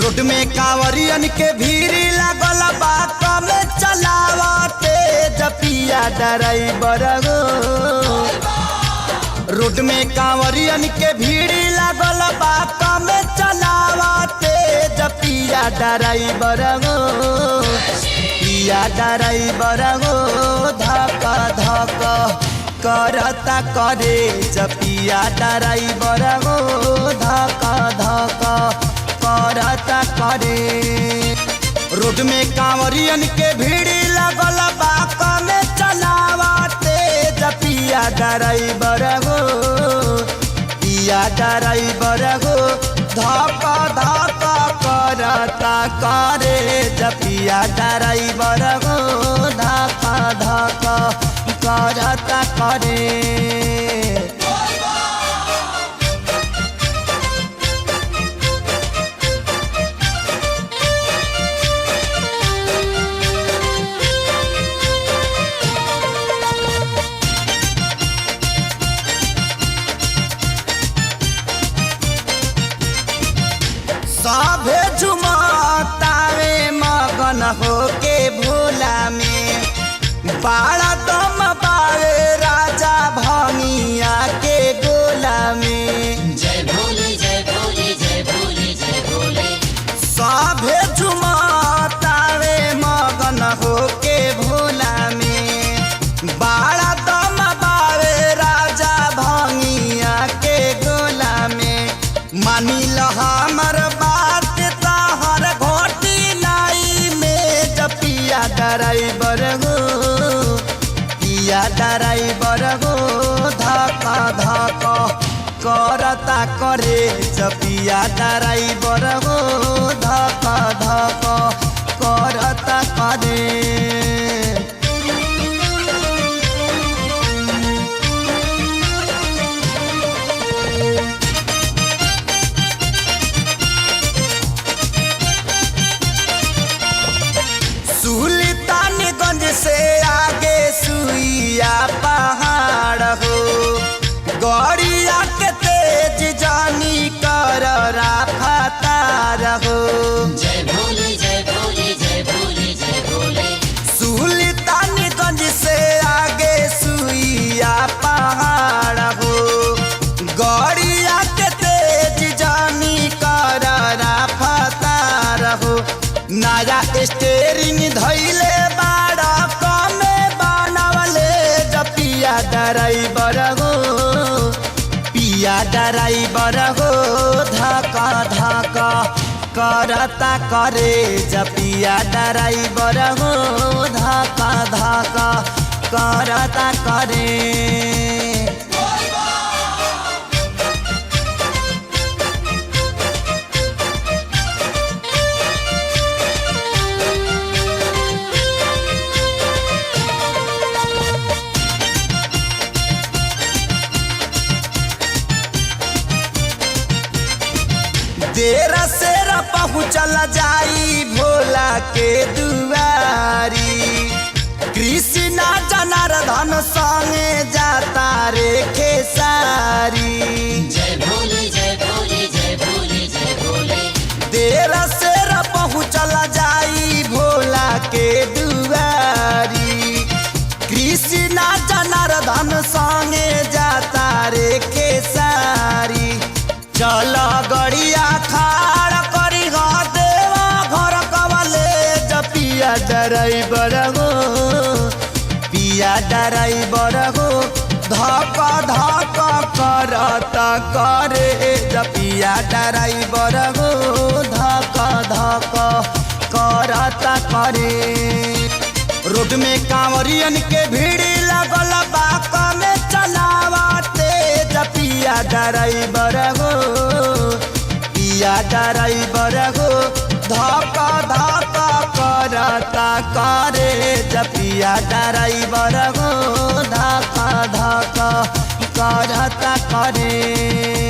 Road में कांवरियन के भीड़ लागल बा कम चलावते जपिया ड्राइवर हो। रोड में कांवरियन के भीड़ लागल बा कम चलावते जपिया ड्राइवर हो। पिया ड्राइवर हो धक धक करता करे जपिया ड्राइवर हो धक धक करता करे। रोड में कांवरियन के भीड़ लगल बा कम चलावते जपिया ड्राइवर हो। पिया ड्राइवर हो धक धक करता करे जपिया ड्राइवर हो धक धक करता करे। सभे झुमतावे मगन होके भोला में बाड़ा दम पावे राजा भंगिया के गोला में। जय भोले जय भोले जय भोले जय भोले। सभे झुमतावे मगन होके भोला में बाड़ा दम पावे राजा भंगिया के गोला में। मानी ल हमर बात तहर घोटी लाई में जपिया ड्राइवर हो। पिया ड्राइवर हो धक धक करता करे जपिया ड्राइवर हो धक धक करता करे। सुल्तानगंज से आगे सुइया पहाड़ हो। गड़िया के तेज जानी कर रफ्तार हो। जय भोले जय भोले जय भोले जय भोले। सुल्तानगंज से आगे सुइया पहाड़ हो। गड़िया के तेज जानी कर रफ्तार हो। नया स्टेरिंग धैले बाड़ा कमे बनवले जपिया ड्राइवर हो। पिया ड्राइवर हो धक धक करता करे जपिया ड्राइवर हो धक धक करता करे। देर सेर पहुँचल जाई भोला के दुआरी। कृष्णा जनार्दन संगे जाता रे खेसारी। जय भोले जय भोले जय भोले जय भोले। देर सेर पहुँचल जाई भोला के दुआरी। कृष्णा जनार्दन संगे जाता रे खेसारी। चल गड़िया खाड़ करी देवा घर कवले जपिया ड्राइवर हो। पिया ड्राइवर हो धक धक करता करे जपिया ड्राइवर हो धक धक करता करे। रोड में कांवरियन के भीड़ लगल बा कम चलावते जपिया ड्राइवर हो। पिया ड्राइवर हो धक धक करता करे जपिया ड्राइवर हो धक धक करता करे।